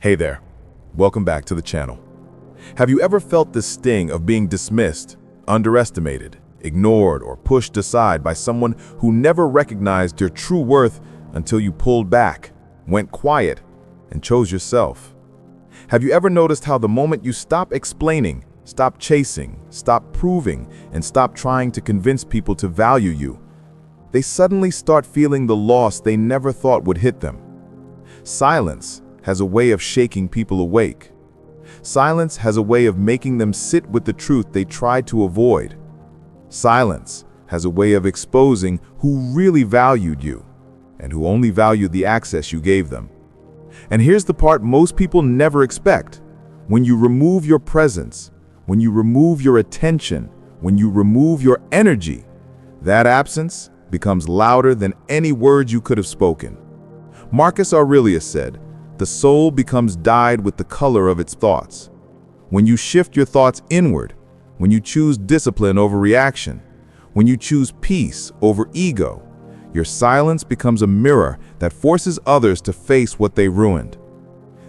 Hey there, welcome back to the channel. Have you ever felt the sting of being dismissed, underestimated, ignored, or pushed aside by someone who never recognized your true worth until you pulled back, went quiet, and chose yourself? Have you ever noticed how the moment you stop explaining, stop chasing, stop proving, and stop trying to convince people to value you, they suddenly start feeling the loss they never thought would hit them? Silence has a way of shaking people awake. Silence has a way of making them sit with the truth they tried to avoid. Silence has a way of exposing who really valued you and who only valued the access you gave them. And here's the part most people never expect. When you remove your presence, when you remove your attention, when you remove your energy, that absence becomes louder than any words you could have spoken. Marcus Aurelius said, "The soul becomes dyed with the color of its thoughts." When you shift your thoughts inward, when you choose discipline over reaction, when you choose peace over ego, your silence becomes a mirror that forces others to face what they ruined.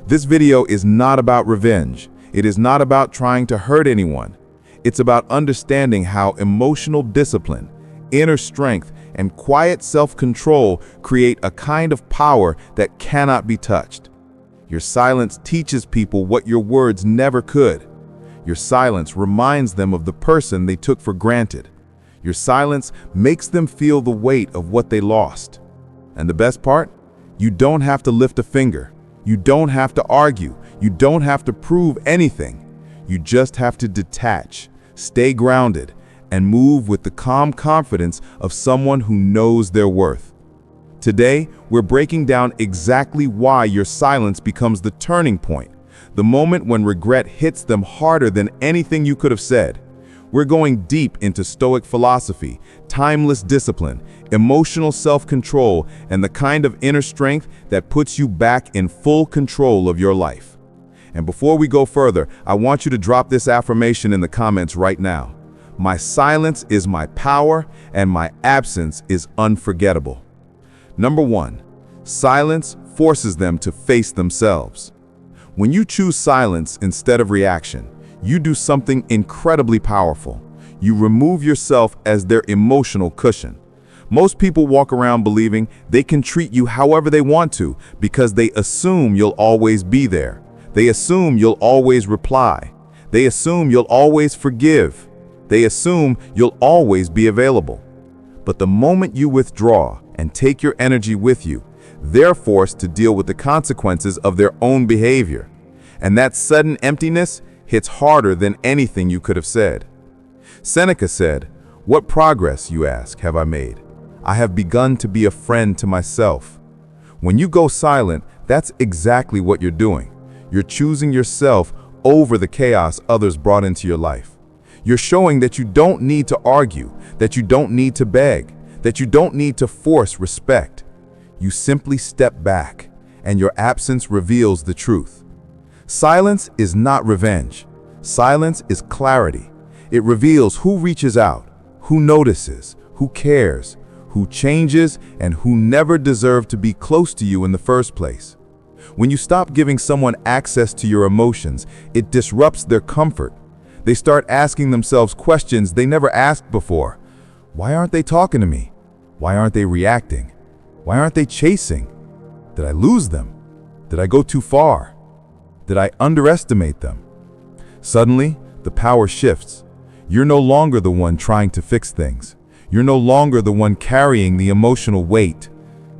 This video is not about revenge. It is not about trying to hurt anyone. It's about understanding how emotional discipline, inner strength, and quiet self-control create a kind of power that cannot be touched. Your silence teaches people what your words never could. Your silence reminds them of the person they took for granted. Your silence makes them feel the weight of what they lost. And the best part? You don't have to lift a finger. You don't have to argue. You don't have to prove anything. You just have to detach, stay grounded, and move with the calm confidence of someone who knows their worth. Today, we're breaking down exactly why your silence becomes the turning point, the moment when regret hits them harder than anything you could have said. We're going deep into Stoic philosophy, timeless discipline, emotional self-control, and the kind of inner strength that puts you back in full control of your life. And before we go further, I want you to drop this affirmation in the comments right now. My silence is my power, and my absence is unforgettable. Number 1, silence forces them to face themselves. When you choose silence instead of reaction, you do something incredibly powerful. You remove yourself as their emotional cushion. Most people walk around believing they can treat you however they want to because they assume you'll always be there. They assume you'll always reply. They assume you'll always forgive. They assume you'll always be available. But the moment you withdraw and take your energy with you, they're forced to deal with the consequences of their own behavior. And that sudden emptiness hits harder than anything you could have said. Seneca said, "What progress, you ask, have I made? I have begun to be a friend to myself." When you go silent, that's exactly what you're doing. You're choosing yourself over the chaos others brought into your life. You're showing that you don't need to argue, that you don't need to beg, that you don't need to force respect. You simply step back, and your absence reveals the truth. Silence is not revenge. Silence is clarity. It reveals who reaches out, who notices, who cares, who changes, and who never deserved to be close to you in the first place. When you stop giving someone access to your emotions, it disrupts their comfort. They start asking themselves questions they never asked before. Why aren't they talking to me? Why aren't they reacting? Why aren't they chasing? Did I lose them? Did I go too far? Did I underestimate them? Suddenly, the power shifts. You're no longer the one trying to fix things. You're no longer the one carrying the emotional weight.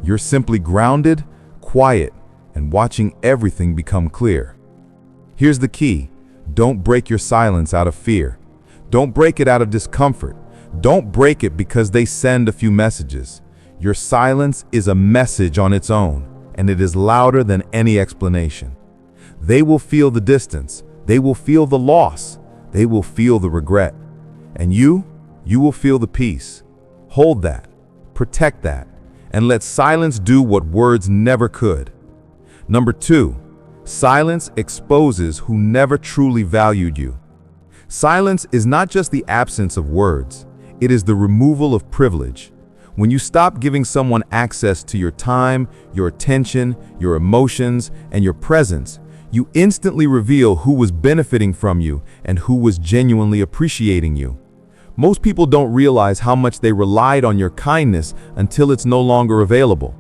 You're simply grounded, quiet, and watching everything become clear. Here's the key. Don't break your silence out of fear. Don't break it out of discomfort. Don't break it because they send a few messages. Your silence is a message on its own, and it is louder than any explanation. They will feel the distance. They will feel the loss. They will feel the regret. And you will feel the peace. Hold that, protect that, and let silence do what words never could. Number 2, silence exposes who never truly valued you. Silence is not just the absence of words. It is the removal of privilege. When you stop giving someone access to your time, your attention, your emotions, and your presence, You instantly reveal who was benefiting from you and who was genuinely appreciating you. Most people don't realize how much they relied on your kindness until it's no longer available.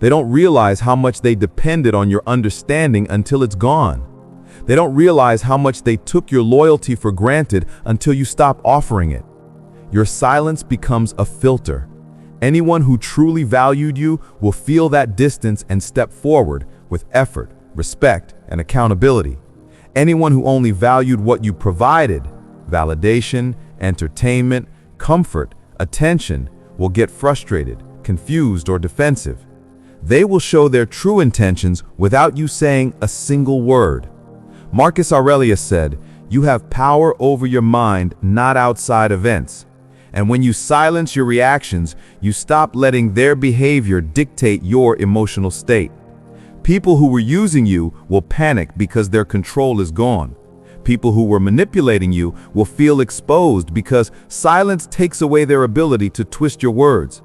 They don't realize how much they depended on your understanding until it's gone. They don't realize how much they took your loyalty for granted until you stop offering it. Your silence becomes a filter. Anyone who truly valued you will feel that distance and step forward with effort, respect, and accountability. Anyone who only valued what you provided, validation, entertainment, comfort, attention, will get frustrated, confused, or defensive. They will show their true intentions without you saying a single word. Marcus Aurelius said, "You have power over your mind, not outside events." And when you silence your reactions, you stop letting their behavior dictate your emotional state. People who were using you will panic because their control is gone. People who were manipulating you will feel exposed because silence takes away their ability to twist your words.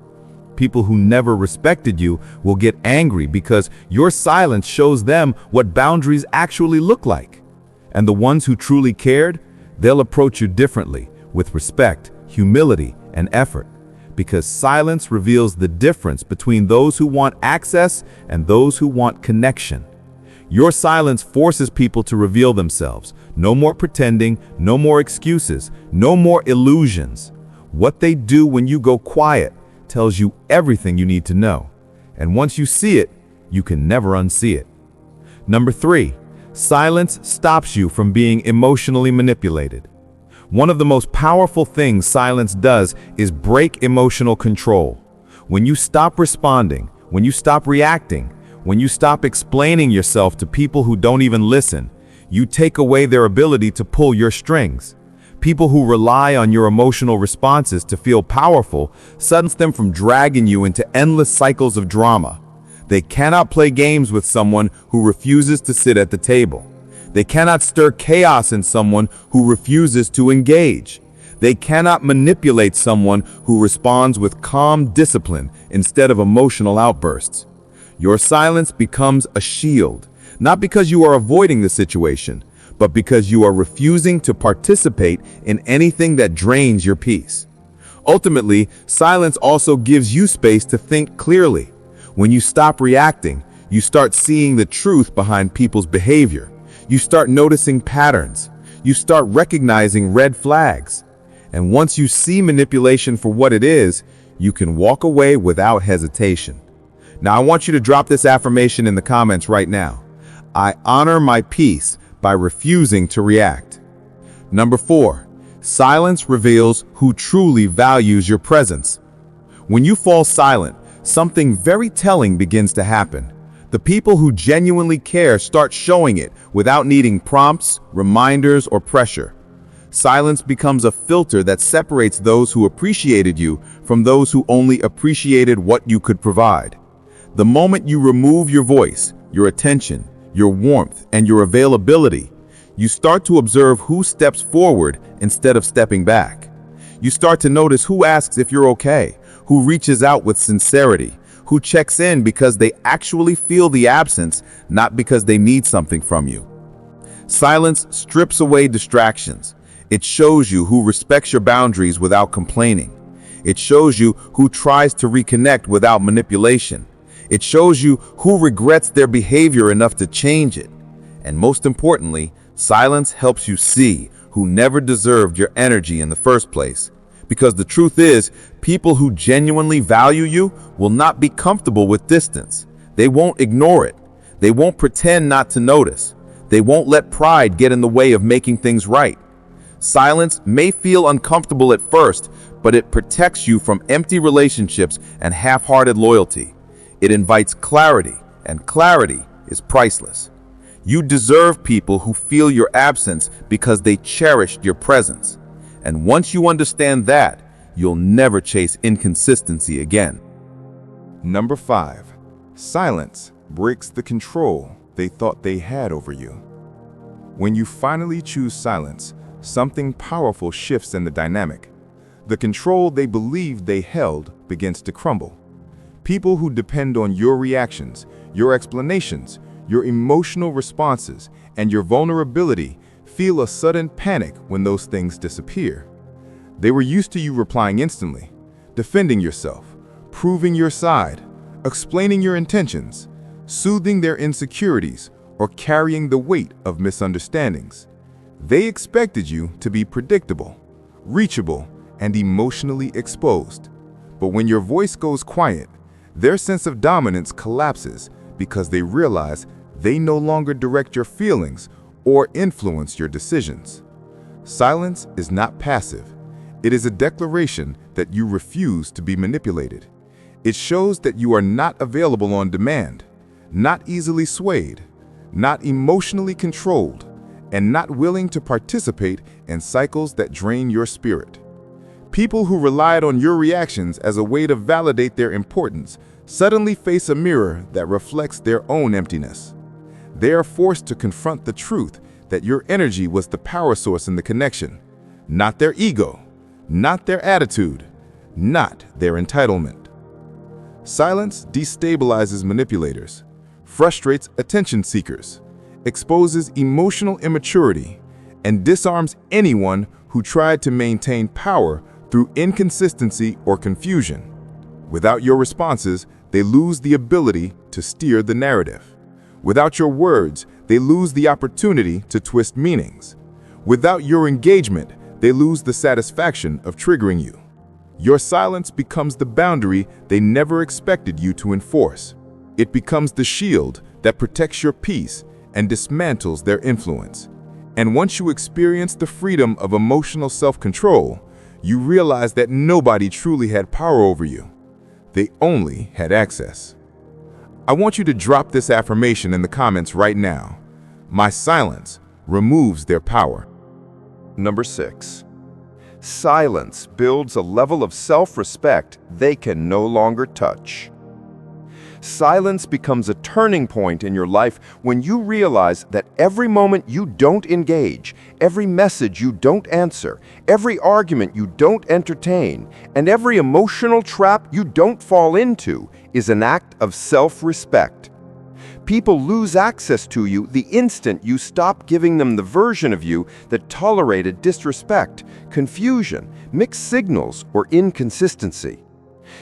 People who never respected you will get angry because your silence shows them what boundaries actually look like. And the ones who truly cared, they'll approach you differently, with respect, humility, and effort. Because silence reveals the difference between those who want access and those who want connection. Your silence forces people to reveal themselves. No more pretending, no more excuses, no more illusions. What they do when you go quiet tells you everything you need to know. And once you see it, you can never unsee it. Number 3, silence stops you from being emotionally manipulated. One of the most powerful things silence does is break emotional control. When you stop responding, when you stop reacting, when you stop explaining yourself to people who don't even listen, you take away their ability to pull your strings. People who rely on your emotional responses to feel powerful suddenly them from dragging you into endless cycles of drama. They cannot play games with someone who refuses to sit at the table. They cannot stir chaos in someone who refuses to engage. They cannot manipulate someone who responds with calm discipline instead of emotional outbursts. Your silence becomes a shield, not because you are avoiding the situation, but because you are refusing to participate in anything that drains your peace. Ultimately, silence also gives you space to think clearly. When you stop reacting, you start seeing the truth behind people's behavior. You start noticing patterns. You start recognizing red flags. And once you see manipulation for what it is, you can walk away without hesitation. Now, I want you to drop this affirmation in the comments right now. I honor my peace by refusing to react. Number 4, silence reveals who truly values your presence. When you fall silent, something very telling begins to happen. The people who genuinely care start showing it without needing prompts, reminders, or pressure. Silence becomes a filter that separates those who appreciated you from those who only appreciated what you could provide. The moment you remove your voice, your attention, your warmth, and your availability, you start to observe who steps forward instead of stepping back. You start to notice who asks if you're okay, who reaches out with sincerity, who checks in because they actually feel the absence, not because they need something from you. Silence strips away distractions. It shows you who respects your boundaries without complaining. It shows you who tries to reconnect without manipulation. It shows you who regrets their behavior enough to change it. And most importantly, silence helps you see who never deserved your energy in the first place. Because the truth is, people who genuinely value you will not be comfortable with distance. They won't ignore it. They won't pretend not to notice. They won't let pride get in the way of making things right. Silence may feel uncomfortable at first, but it protects you from empty relationships and half-hearted loyalty. It invites clarity, and clarity is priceless. You deserve people who feel your absence because they cherished your presence. And once you understand that, you'll never chase inconsistency again. Number 5, silence breaks the control they thought they had over you. When you finally choose silence, something powerful shifts in the dynamic. The control they believed they held begins to crumble. People who depend on your reactions, your explanations, your emotional responses, and your vulnerability feel a sudden panic when those things disappear. They were used to you replying instantly, defending yourself, proving your side, explaining your intentions, soothing their insecurities, or carrying the weight of misunderstandings. They expected you to be predictable, reachable, and emotionally exposed. But when your voice goes quiet, their sense of dominance collapses because they realize they no longer direct your feelings or influence your decisions. Silence is not passive. It is a declaration that you refuse to be manipulated. It shows that you are not available on demand, not easily swayed, not emotionally controlled, and not willing to participate in cycles that drain your spirit. People who relied on your reactions as a way to validate their importance suddenly face a mirror that reflects their own emptiness. They are forced to confront the truth that your energy was the power source in the connection, not their ego, not their attitude, not their entitlement. Silence destabilizes manipulators, frustrates attention seekers, exposes emotional immaturity, and disarms anyone who tried to maintain power through inconsistency or confusion. Without your responses, they lose the ability to steer the narrative. Without your words, they lose the opportunity to twist meanings. Without your engagement, they lose the satisfaction of triggering you. Your silence becomes the boundary they never expected you to enforce. It becomes the shield that protects your peace and dismantles their influence. And once you experience the freedom of emotional self-control, you realize that nobody truly had power over you. They only had access. I want you to drop this affirmation in the comments right now. My silence removes their power. Number 6. Silence builds a level of self-respect they can no longer touch. Silence becomes a turning point in your life when you realize that every moment you don't engage, every message you don't answer, every argument you don't entertain, and every emotional trap you don't fall into is an act of self-respect. People lose access to you the instant you stop giving them the version of you that tolerated disrespect, confusion, mixed signals, or inconsistency.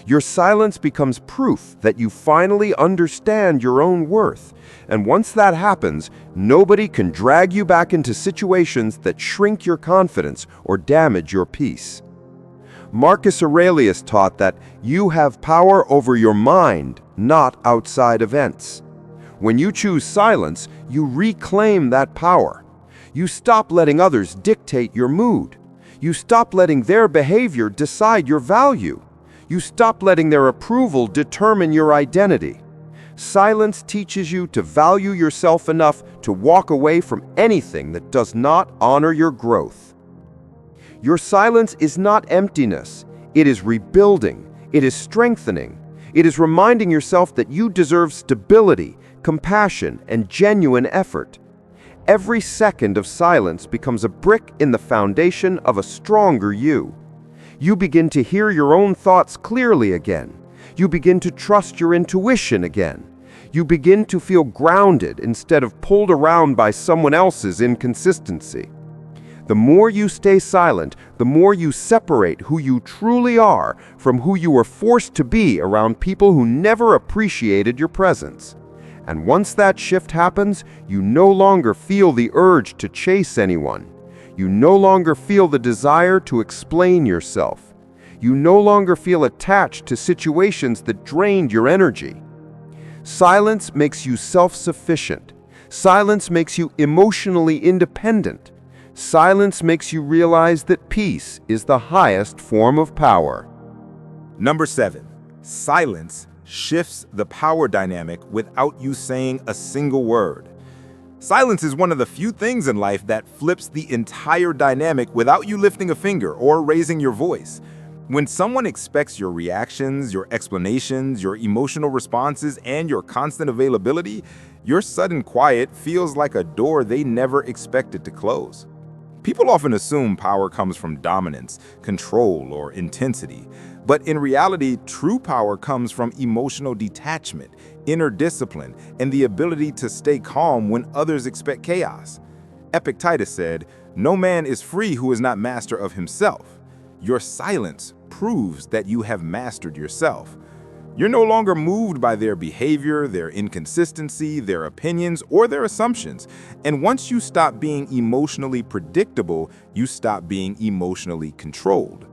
Your silence becomes proof that you finally understand your own worth, and once that happens, nobody can drag you back into situations that shrink your confidence or damage your peace. Marcus Aurelius taught that you have power over your mind, not outside events. When you choose silence, you reclaim that power. You stop letting others dictate your mood. You stop letting their behavior decide your value. You stop letting their approval determine your identity. Silence teaches you to value yourself enough to walk away from anything that does not honor your growth. Your silence is not emptiness. It is rebuilding. It is strengthening. It is reminding yourself that you deserve stability, compassion, and genuine effort. Every second of silence becomes a brick in the foundation of a stronger you. You begin to hear your own thoughts clearly again. You begin to trust your intuition again. You begin to feel grounded instead of pulled around by someone else's inconsistency. The more you stay silent, the more you separate who you truly are from who you were forced to be around people who never appreciated your presence. And once that shift happens, you no longer feel the urge to chase anyone. You no longer feel the desire to explain yourself. You no longer feel attached to situations that drained your energy. Silence makes you self-sufficient. Silence makes you emotionally independent. Silence makes you realize that peace is the highest form of power. Number 7. Silence shifts the power dynamic without you saying a single word. Silence is one of the few things in life that flips the entire dynamic without you lifting a finger or raising your voice. When someone expects your reactions, your explanations, your emotional responses, and your constant availability, your sudden quiet feels like a door they never expected to close. People often assume power comes from dominance, control, or intensity. But in reality, true power comes from emotional detachment, inner discipline, and the ability to stay calm when others expect chaos. Epictetus said, "No man is free who is not master of himself." Your silence proves that you have mastered yourself. You're no longer moved by their behavior, their inconsistency, their opinions, or their assumptions. And once you stop being emotionally predictable, you stop being emotionally controlled.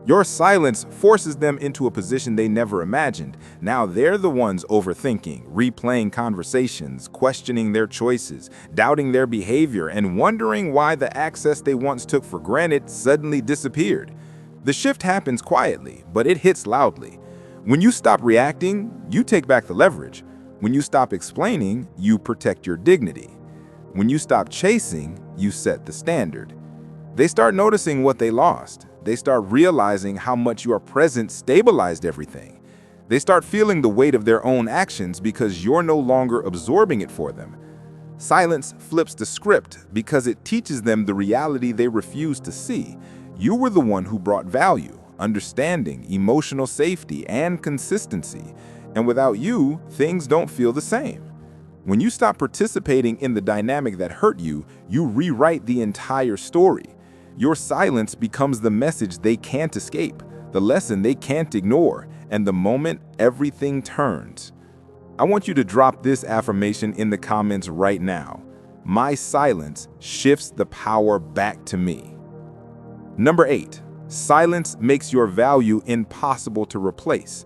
Your silence forces them into a position they never imagined. Now they're the ones overthinking, replaying conversations, questioning their choices, doubting their behavior, and wondering why the access they once took for granted suddenly disappeared. The shift happens quietly, but it hits loudly. When you stop reacting, you take back the leverage. When you stop explaining, you protect your dignity. When you stop chasing, you set the standard. They start noticing what they lost. They start realizing how much your presence stabilized everything. They start feeling the weight of their own actions because you're no longer absorbing it for them. Silence flips the script because it teaches them the reality they refuse to see. You were the one who brought value, understanding, emotional safety, and consistency. And without you, things don't feel the same. When you stop participating in the dynamic that hurt you, you rewrite the entire story. Your silence becomes the message they can't escape, the lesson they can't ignore, and the moment everything turns. I want you to drop this affirmation in the comments right now. My silence shifts the power back to me. Number 8. Silence makes your value impossible to replace.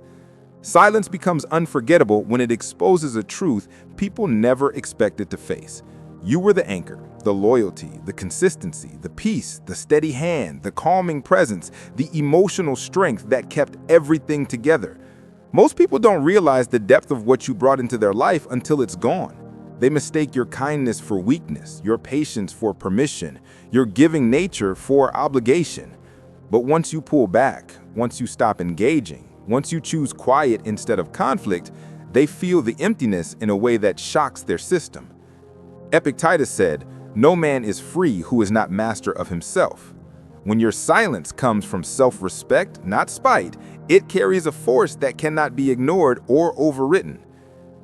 Silence becomes unforgettable when it exposes a truth people never expected to face. You were the anchor, the loyalty, the consistency, the peace, the steady hand, the calming presence, the emotional strength that kept everything together. Most people don't realize the depth of what you brought into their life until it's gone. They mistake your kindness for weakness, your patience for permission, your giving nature for obligation. But once you pull back, once you stop engaging, once you choose quiet instead of conflict, they feel the emptiness in a way that shocks their system. Epictetus said, "No man is free who is not master of himself." When your silence comes from self-respect, not spite, it carries a force that cannot be ignored or overwritten.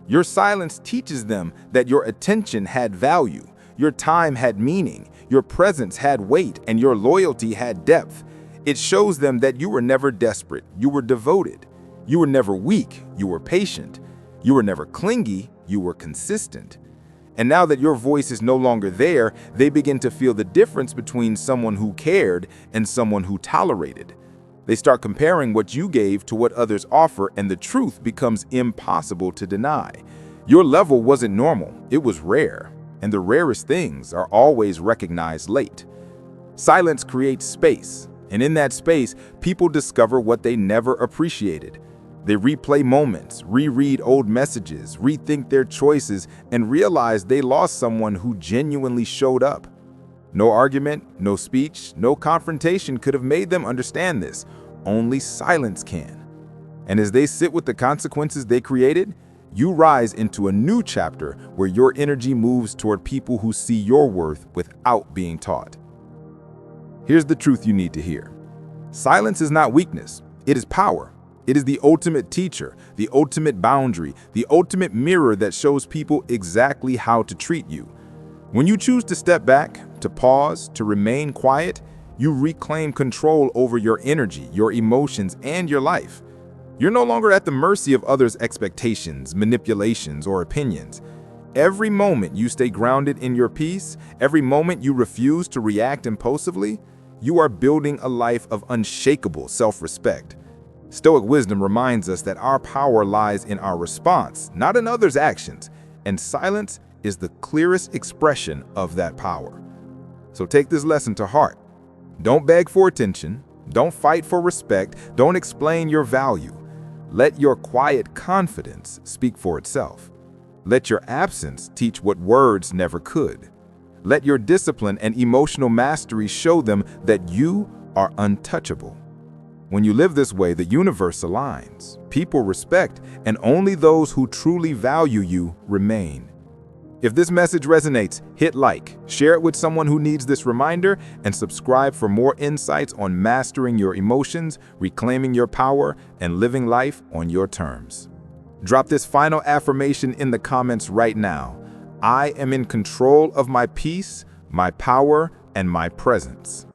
Your silence teaches them that your attention had value, your time had meaning, your presence had weight, and your loyalty had depth. It shows them that you were never desperate, you were devoted. You were never weak, you were patient. You were never clingy, you were consistent. And now that your voice is no longer there, they begin to feel the difference between someone who cared and someone who tolerated. They start comparing what you gave to what others offer, and the truth becomes impossible to deny. Your level wasn't normal, it was rare, and the rarest things are always recognized late. Silence creates space. And in that space, people discover what they never appreciated. They replay moments, reread old messages, rethink their choices, and realize they lost someone who genuinely showed up. No argument, no speech, no confrontation could have made them understand this. Only silence can. And as they sit with the consequences they created, you rise into a new chapter where your energy moves toward people who see your worth without being taught. Here's the truth you need to hear. Silence is not weakness, it is power. It is the ultimate teacher, the ultimate boundary, the ultimate mirror that shows people exactly how to treat you. When you choose to step back, to pause, to remain quiet, you reclaim control over your energy, your emotions, and your life. You're no longer at the mercy of others' expectations, manipulations, or opinions. Every moment you stay grounded in your peace, every moment you refuse to react impulsively, you are building a life of unshakable self-respect. Stoic wisdom reminds us that our power lies in our response, not in others' actions, and silence is the clearest expression of that power. So take this lesson to heart. Don't beg for attention, don't fight for respect, don't explain your value. Let your quiet confidence speak for itself. Let your absence teach what words never could. Let your discipline and emotional mastery show them that you are untouchable. When you live this way, the universe aligns, people respect, and only those who truly value you remain. If this message resonates, hit like, share it with someone who needs this reminder, and subscribe for more insights on mastering your emotions, reclaiming your power, and living life on your terms. Drop this final affirmation in the comments right now. I am in control of my peace, my power, and my presence.